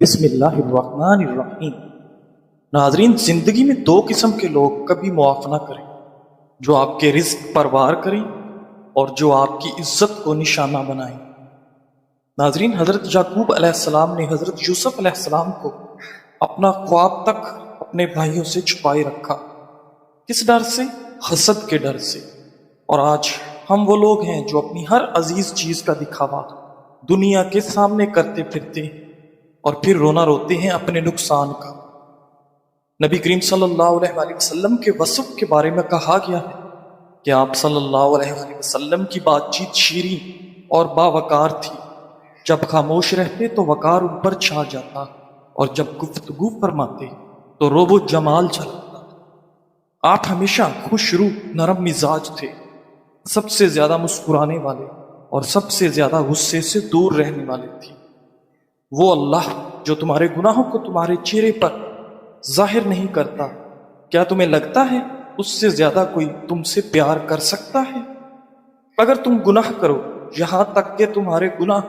بسم اللہ الرحمن الرحیم۔ ناظرین، زندگی میں دو قسم کے لوگ کبھی معاف نہ کریں، جو آپ کے رزق پر وار کریں اور جو آپ کی عزت کو نشانہ بنائیں۔ ناظرین، حضرت یعقوب علیہ السلام نے حضرت یوسف علیہ السلام کو اپنا خواب تک اپنے بھائیوں سے چھپائے رکھا۔ کس ڈر سے؟ حسد کے ڈر سے۔ اور آج ہم وہ لوگ ہیں جو اپنی ہر عزیز چیز کا دکھاوا دنیا کے سامنے کرتے پھرتے ہیں اور پھر رونا روتے ہیں اپنے نقصان کا۔ نبی کریم صلی اللہ علیہ وآلہ وسلم کے وصف کے بارے میں کہا گیا ہے کہ آپ صلی اللہ علیہ وآلہ وسلم کی بات چیت شیریں اور باوقار تھی۔ جب خاموش رہتے تو وقار ان پر چھا جاتا اور جب گفتگو فرماتے تو روب و جمال جھلکتا۔ آپ ہمیشہ خوش روح نرم مزاج تھے، سب سے زیادہ مسکرانے والے اور سب سے زیادہ غصے سے دور رہنے والے تھے۔ وہ اللہ جو تمہارے گناہوں کو تمہارے چہرے پر ظاہر نہیں کرتا، کیا تمہیں لگتا ہے اس سے زیادہ کوئی تم سے پیار کر سکتا ہے؟ اگر تم گناہ کرو یہاں تک کہ تمہارے گناہ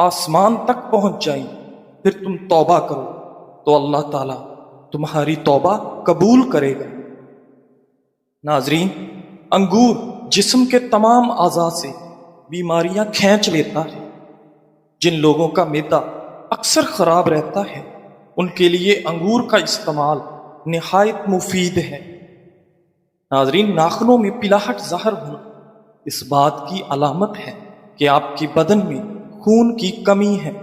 آسمان تک پہنچ جائیں، پھر تم توبہ کرو تو اللہ تعالیٰ تمہاری توبہ قبول کرے گا۔ ناظرین، انگور جسم کے تمام اعضاء سے بیماریاں کھینچ لیتا ہے۔ جن لوگوں کا معدہ اکثر خراب رہتا ہے ان کے لیے انگور کا استعمال نہایت مفید ہے۔ ناظرین، ناخنوں میں پلاہٹ ظاہر ہونا اس بات کی علامت ہے کہ آپ کے بدن میں خون کی کمی ہے۔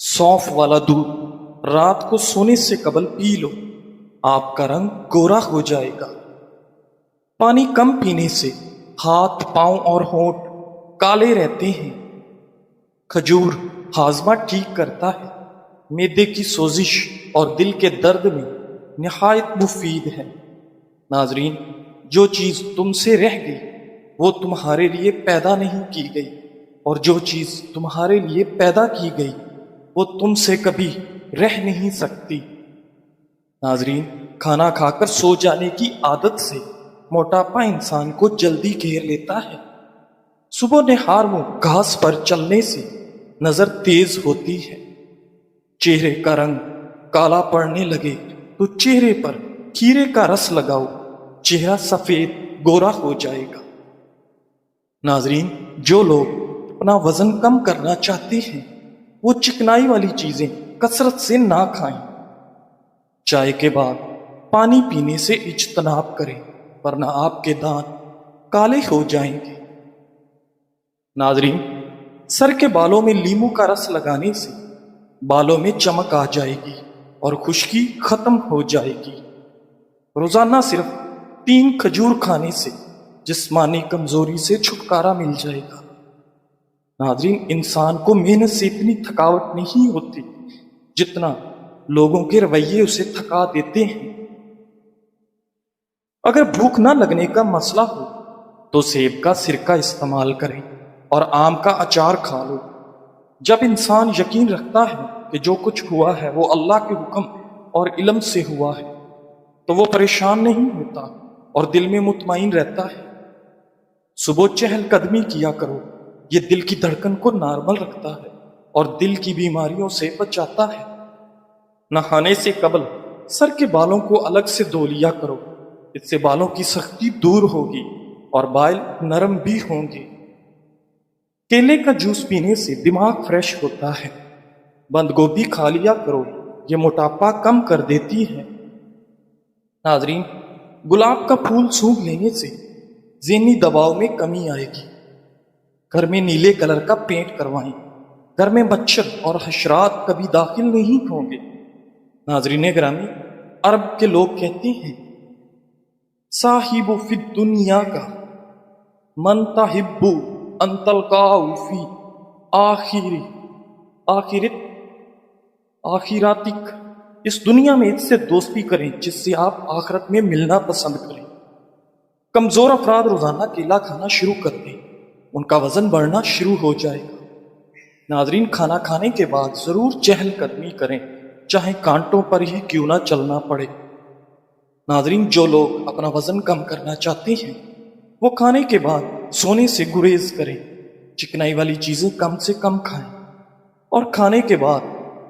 سونف والا دودھ رات کو سونے سے قبل پی لو، آپ کا رنگ گورا ہو جائے گا۔ پانی کم پینے سے ہاتھ، پاؤں اور ہونٹ کالے رہتے ہیں۔ کھجور ہاضمہ ٹھیک کرتا ہے، معدے کی سوزش اور دل کے درد میں نہایت مفید ہے۔ ناظرین، جو چیز تم سے رہ گئی وہ تمہارے لیے پیدا نہیں کی گئی، اور جو چیز تمہارے لیے پیدا کی گئی وہ تم سے کبھی رہ نہیں سکتی۔ ناظرین، کھانا کھا کر سو جانے کی عادت سے موٹاپا انسان کو جلدی گھیر لیتا ہے۔ صبح نہار میں گھاس پر چلنے سے نظر تیز ہوتی ہے۔ چہرے کا رنگ کالا پڑنے لگے تو چہرے پر کھیرے کا رس لگاؤ، چہرہ سفید گورا ہو جائے گا۔ ناظرین، جو لوگ اپنا وزن کم کرنا چاہتے ہیں وہ چکنائی والی چیزیں کثرت سے نہ کھائیں۔ چائے کے بعد پانی پینے سے اجتناب کریں ورنہ آپ کے دانت کالے ہو جائیں گے۔ ناظرین، سر کے بالوں میں لیمو کا رس لگانے سے بالوں میں چمک آ جائے گی اور خشکی ختم ہو جائے گی۔ روزانہ صرف 3 کھجور کھانے سے جسمانی کمزوری سے چھٹکارا مل جائے گا۔ ناظرین، انسان کو محنت سے اتنی تھکاوٹ نہیں ہوتی جتنا لوگوں کے رویے اسے تھکا دیتے ہیں۔ اگر بھوک نہ لگنے کا مسئلہ ہو تو سیب کا سرکہ استعمال کریں اور آم کا اچار کھا لو۔ جب انسان یقین رکھتا ہے کہ جو کچھ ہوا ہے وہ اللہ کے حکم اور علم سے ہوا ہے تو وہ پریشان نہیں ہوتا اور دل میں مطمئن رہتا ہے۔ صبح چہل قدمی کیا کرو، یہ دل کی دھڑکن کو نارمل رکھتا ہے اور دل کی بیماریوں سے بچاتا ہے۔ نہانے سے قبل سر کے بالوں کو الگ سے دھو لیا کرو، اس سے بالوں کی سختی دور ہوگی اور بال نرم بھی ہوں گے۔ کیلے کا جوس پینے سے دماغ فریش ہوتا ہے۔ بند گوبھی کھا لیا کرو، یہ موٹاپا کم کر دیتی ہے۔ ناظرین، گلاب کا پھول سونگھ لینے سے ذہنی دباؤ میں کمی آئے گی۔ گھر میں نیلے کلر کا پینٹ کروائیں، گھر میں مچھر اور حشرات کبھی داخل نہیں ہوں گے۔ ناظرین گرامی، عرب کے لوگ کہتے ہیں صاحب فی الدنیا کا من تحب ان تلقاہ فی آخرتک، اس دنیا میں اس سے دوستی کریں جس سے آپ آخرت میں ملنا پسند کریں۔ کمزور افراد روزانہ کیلا کھانا شروع کر دیں، ان کا وزن بڑھنا شروع ہو جائے گا۔ ناظرین، کھانا کھانے کے بعد ضرور چہل قدمی کریں، چاہے کانٹوں پر ہی کیوں نہ چلنا پڑے۔ ناظرین، جو لوگ اپنا وزن کم کرنا چاہتے ہیں وہ کھانے کے بعد سونے سے گریز کریں، چکنائی والی چیزیں کم سے کم کھائیں اور کھانے کے بعد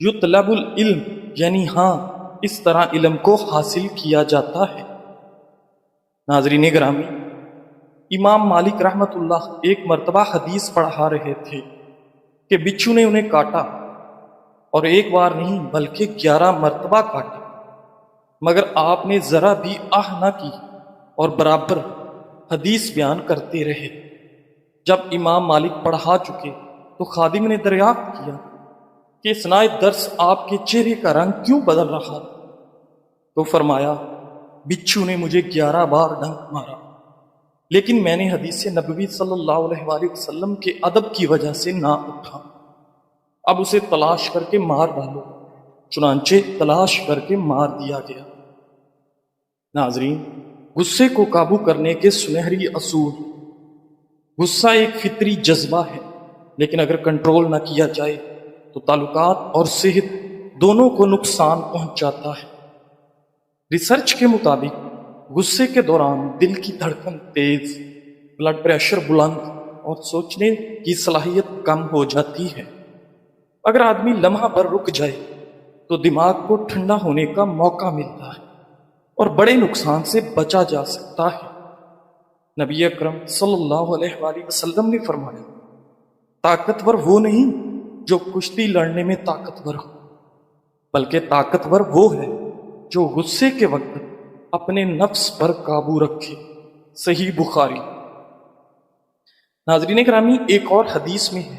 یطلب العلم یعنی ہاں اس طرح علم کو حاصل کیا جاتا ہے۔ ناظرین گرامی، امام مالک رحمۃ اللہ ایک مرتبہ حدیث پڑھا رہے تھے کہ بچھو نے انہیں کاٹا، اور ایک بار نہیں بلکہ 11 مرتبہ کاٹا، مگر آپ نے ذرا بھی آہ نہ کی اور برابر حدیث بیان کرتے رہے۔ جب امام مالک پڑھا چکے تو خادم نے دریافت کیا کہ اثناء درس آپ کے چہرے کا رنگ کیوں بدل رہا تھا؟ تو فرمایا، بچھو نے مجھے 11 بار ڈنک مارا، لیکن میں نے حدیث نبوی صلی اللہ علیہ وآلہ وسلم کے ادب کی وجہ سے نہ اٹھا، اب اسے تلاش کر کے مار ڈالو۔ چنانچہ تلاش کر کے مار دیا گیا۔ ناظرین، غصے کو قابو کرنے کے سنہری اصول۔ غصہ ایک فطری جذبہ ہے، لیکن اگر کنٹرول نہ کیا جائے تو تعلقات اور صحت دونوں کو نقصان پہنچاتا ہے۔ ریسرچ کے مطابق غصے کے دوران دل کی دھڑکن تیز، بلڈ پریشر بلند اور سوچنے کی صلاحیت کم ہو جاتی ہے۔ اگر آدمی لمحہ پر رک جائے تو دماغ کو ٹھنڈا ہونے کا موقع ملتا ہے اور بڑے نقصان سے بچا جا سکتا ہے۔ نبی اکرم صلی اللہ علیہ وآلہ وسلم نے فرمایا، طاقتور وہ نہیں جو کشتی لڑنے میں طاقتور ہو، بلکہ طاقتور وہ ہے جو غصے کے وقت اپنے نفس پر قابو رکھے۔ صحیح بخاری۔ ناظرین گرامی، ایک اور حدیث میں ہے،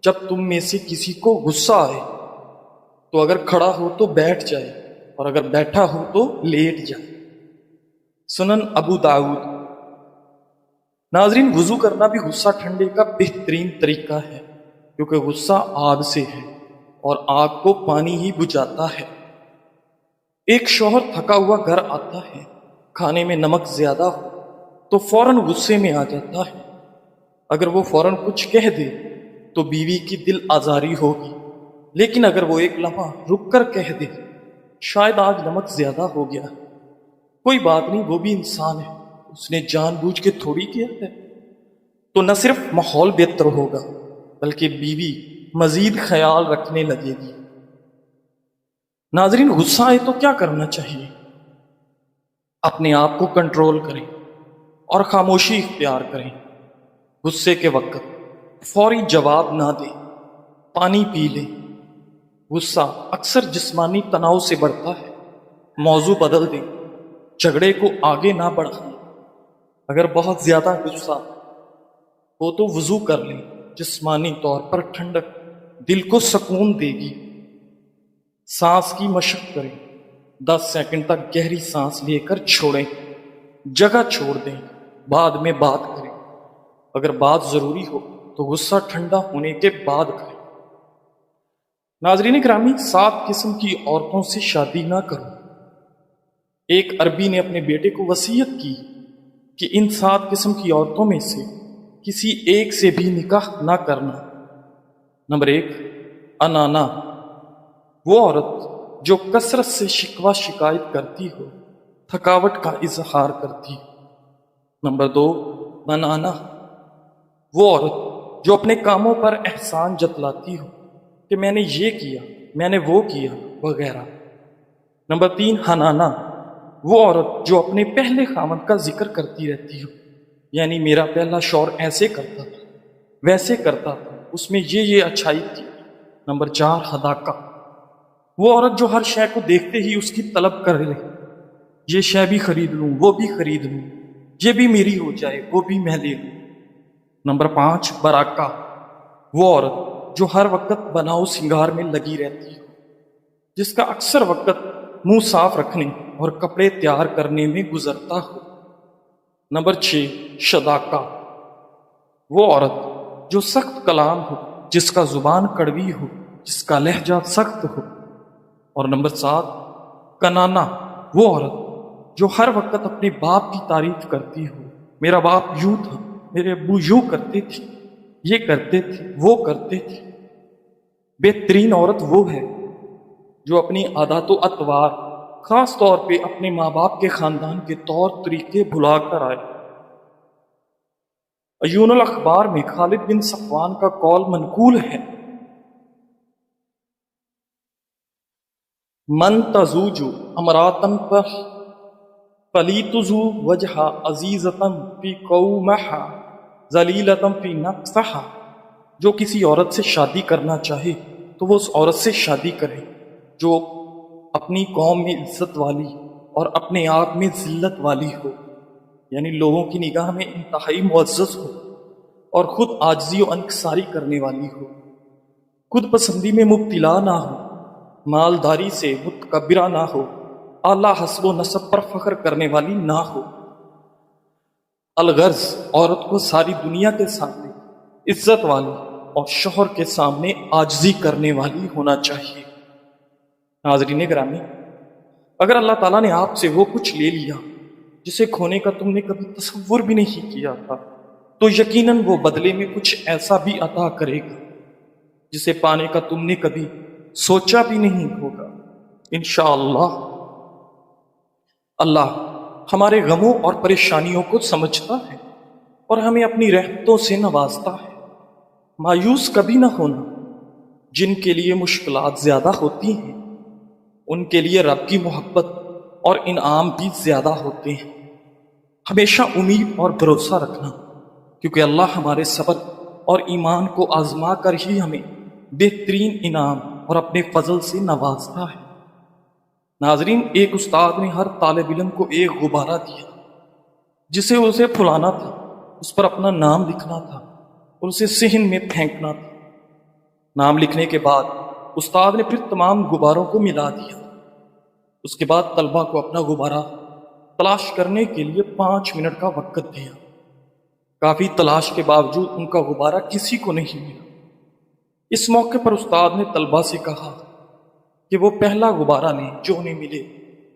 جب تم میں سے کسی کو غصہ آئے تو اگر کھڑا ہو تو بیٹھ جائے، اور اگر بیٹھا ہو تو لیٹ جائے۔ سنن ابو داؤد۔ ناظرین، وضو کرنا بھی غصہ ٹھنڈے کا بہترین طریقہ ہے، کیونکہ غصہ آگ سے ہے اور آگ کو پانی ہی بجھاتا ہے۔ ایک شوہر تھکا ہوا گھر آتا ہے، کھانے میں نمک زیادہ ہو تو فوراً غصے میں آ جاتا ہے۔ اگر وہ فوراً کچھ کہہ دے تو بیوی کی دل آزاری ہوگی، لیکن اگر وہ ایک لمحہ رک کر کہہ دے، شاید آج نمک زیادہ ہو گیا، کوئی بات نہیں، وہ بھی انسان ہے، اس نے جان بوجھ کے تھوڑی کیا ہے، تو نہ صرف ماحول بہتر ہوگا بلکہ بیوی مزید خیال رکھنے لگے گی۔ ناظرین، غصہ آئے تو کیا کرنا چاہیے؟ اپنے آپ کو کنٹرول کریں اور خاموشی اختیار کریں۔ غصے کے وقت فوری جواب نہ دیں، پانی پی لیں۔ غصہ اکثر جسمانی تناؤ سے بڑھتا ہے۔ موضوع بدل دیں، جھگڑے کو آگے نہ بڑھائیں۔ اگر بہت زیادہ غصہ ہو تو وضو کر لیں، جسمانی طور پر ٹھنڈک دل کو سکون دے گی۔ سانس کی مشق کریں، 10 سیکنڈ تک گہری سانس لے کر چھوڑیں، جگہ چھوڑ دیں، بعد میں بات کریں۔ اگر بات ضروری ہو تو غصہ ٹھنڈا ہونے کے بعد کریں۔ ناظرین گرامی، 7 قسم کی عورتوں سے شادی نہ کرو۔ ایک عربی نے اپنے بیٹے کو وصیت کی کہ ان 7 قسم کی عورتوں میں سے کسی ایک سے بھی نکاح نہ کرنا۔ نمبر 1، انانا، وہ عورت جو کثرت سے شکوہ شکایت کرتی ہو، تھکاوٹ کا اظہار کرتی ہو۔ نمبر 2، منانا، وہ عورت جو اپنے کاموں پر احسان جتلاتی ہو کہ میں نے یہ کیا، میں نے وہ کیا وغیرہ۔ نمبر 3، حنانا، وہ عورت جو اپنے پہلے خاوند کا ذکر کرتی رہتی ہو، یعنی میرا پہلا شوہر ایسے کرتا تھا، ویسے کرتا تھا، اس میں یہ اچھائی تھی۔ نمبر 4، حداقہ، وہ عورت جو ہر شے کو دیکھتے ہی اس کی طلب کر لے، یہ شے بھی خرید لوں، وہ بھی خرید لوں، یہ بھی میری ہو جائے، وہ بھی میں لے لوں۔ نمبر 5، براکہ، وہ عورت جو ہر وقت بناؤ سنگار میں لگی رہتی ہو، جس کا اکثر وقت منہ صاف رکھنے اور کپڑے تیار کرنے میں گزرتا ہو۔ نمبر 6، شداکہ، وہ عورت جو سخت کلام ہو، جس کا زبان کڑوی ہو، جس کا لہجہ سخت ہو۔ اور نمبر 7، کنانا، وہ عورت جو ہر وقت اپنے باپ کی تعریف کرتی ہو، میرا باپ یوں تھا، میرے ابو یوں کرتے تھے، یہ کرتے تھے، وہ کرتے تھے۔ بہترین عورت وہ ہے جو اپنی عادات و اطوار، خاص طور پہ اپنے ماں باپ کے خاندان کے طور طریقے بھلا کر آئے۔ عیون الاخبار میں خالد بن صفوان کا قول منقول ہے، من تزوجو امراتن پر فلیتزو وجہ عزیزتن فی قومہا ذلیلتن فی نفسہا، جو کسی عورت سے شادی کرنا چاہے تو وہ اس عورت سے شادی کرے جو اپنی قوم میں عزت والی اور اپنے آپ میں ذلت والی ہو، یعنی لوگوں کی نگاہ میں انتہائی معزز ہو اور خود عاجزی و انکساری کرنے والی ہو، خود پسندی میں مبتلا نہ ہو، مالداری سے متکبرہ نہ ہو، اعلیٰ حسب و نسب پر فخر کرنے والی نہ ہو۔ الغرض عورت کو ساری دنیا کے سامنے عزت والی اور شوہر کے سامنے عاجزی کرنے والی ہونا چاہیے۔ ناظرین گرامی، اگر اللہ تعالیٰ نے آپ سے وہ کچھ لے لیا جسے کھونے کا تم نے کبھی تصور بھی نہیں کیا تھا، تو یقیناً وہ بدلے میں کچھ ایسا بھی عطا کرے گا جسے پانے کا تم نے کبھی سوچا بھی نہیں ہوگا انشاءاللہ۔ اللہ ہمارے غموں اور پریشانیوں کو سمجھتا ہے اور ہمیں اپنی رحمتوں سے نوازتا ہے۔ مایوس کبھی نہ ہونا، جن کے لیے مشکلات زیادہ ہوتی ہیں ان کے لیے رب کی محبت اور انعام بھی زیادہ ہوتے ہیں۔ ہمیشہ امید اور بھروسہ رکھنا، کیونکہ اللہ ہمارے صبر اور ایمان کو آزما کر ہی ہمیں بہترین انعام اور اپنے فضل سے نوازتا ہے۔ ناظرین، ایک استاد نے ہر طالب علم کو ایک غبارہ دیا جسے اسے پھلانا تھا، اس پر اپنا نام لکھنا تھا اور اسے صحن میں پھینکنا تھا۔ نام لکھنے کے بعد استاد نے پھر تمام غباروں کو ملا دیا۔ اس کے بعد طلبہ کو اپنا غبارہ تلاش کرنے کے لیے 5 منٹ کا وقت دیا۔ کافی تلاش کے باوجود ان کا غبارہ کسی کو نہیں ملا۔ اس موقع پر استاد نے طلبہ سے کہا کہ وہ پہلا غبارہ لیں جو انہیں ملے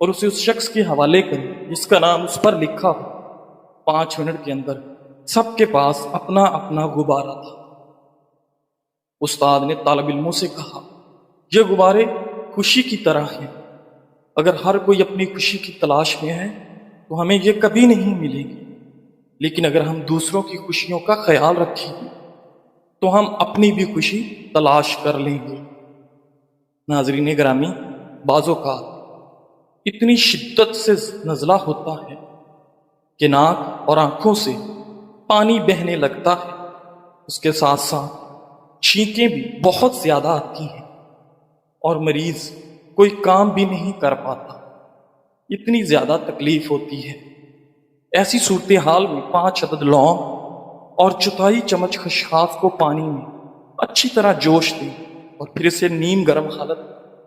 اور اسے اس شخص کے حوالے کریں جس کا نام اس پر لکھا ہو۔ 5 منٹ کے اندر سب کے پاس اپنا اپنا غبارہ تھا۔ استاد نے طالب علموں سے کہا، یہ غبارے خوشی کی طرح ہیں، اگر ہر کوئی اپنی خوشی کی تلاش میں ہے تو ہمیں یہ کبھی نہیں ملے گی، لیکن اگر ہم دوسروں کی خوشیوں کا خیال رکھیں گے تو ہم اپنی بھی خوشی تلاش کر لیں گے۔ ناظرین گرامی، بعض اوقات اتنی شدت سے نزلہ ہوتا ہے کہ ناک اور آنکھوں سے پانی بہنے لگتا ہے، اس کے ساتھ ساتھ چھینکیں بھی بہت زیادہ آتی ہیں اور مریض کوئی کام بھی نہیں کر پاتا، اتنی زیادہ تکلیف ہوتی ہے۔ ایسی صورتحال میں 5 عدد لونگ اور 1/4 چمچ خشخاش کو پانی میں اچھی طرح جوش دیں اور پھر اسے نیم گرم حالت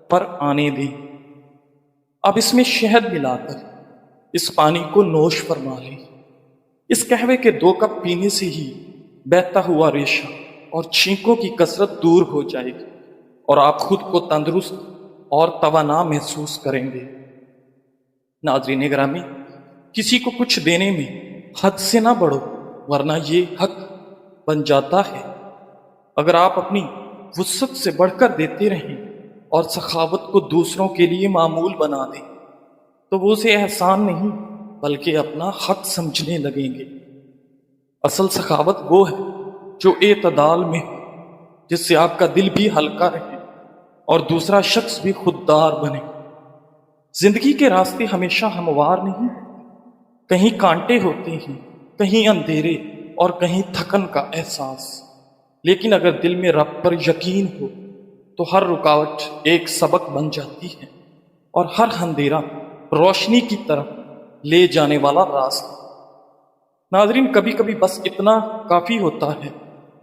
پر آنے دیں۔ اب اس میں شہد ملا کر اس پانی کو نوش فرما لیں۔ اس قہوے کے 2 کپ پینے سے ہی بہتا ہوا ریشہ اور چھینکوں کی کثرت دور ہو جائے گی اور آپ خود کو تندرست اور توانا محسوس کریں گے۔ ناظرین گرامی، کسی کو کچھ دینے میں حد سے نہ بڑھو ورنہ یہ حق بن جاتا ہے۔ اگر آپ اپنی وسعت سے بڑھ کر دیتے رہیں اور سخاوت کو دوسروں کے لیے معمول بنا دیں تو وہ اسے احسان نہیں بلکہ اپنا حق سمجھنے لگیں گے۔ اصل سخاوت وہ ہے جو اعتدال میں ہو، جس سے آپ کا دل بھی ہلکا رہے اور دوسرا شخص بھی خوددار بنے۔ زندگی کے راستے ہمیشہ ہموار نہیں، کہیں کانٹے ہوتے ہیں، کہیں اندھیرے اور کہیں تھکن کا احساس، لیکن اگر دل میں رب پر یقین ہو تو ہر رکاوٹ ایک سبق بن جاتی ہے اور ہر اندھیرا روشنی کی طرف لے جانے والا راستہ۔ ناظرین، کبھی کبھی بس اتنا کافی ہوتا ہے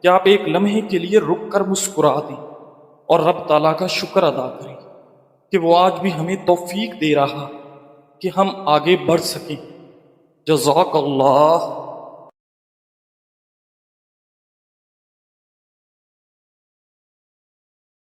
کہ آپ ایک لمحے کے لیے رک کر مسکرا دیں اور رب تعالیٰ کا شکر ادا کریں کہ وہ آج بھی ہمیں توفیق دے رہا کہ ہم آگے بڑھ سکیں۔ جزاک اللہ۔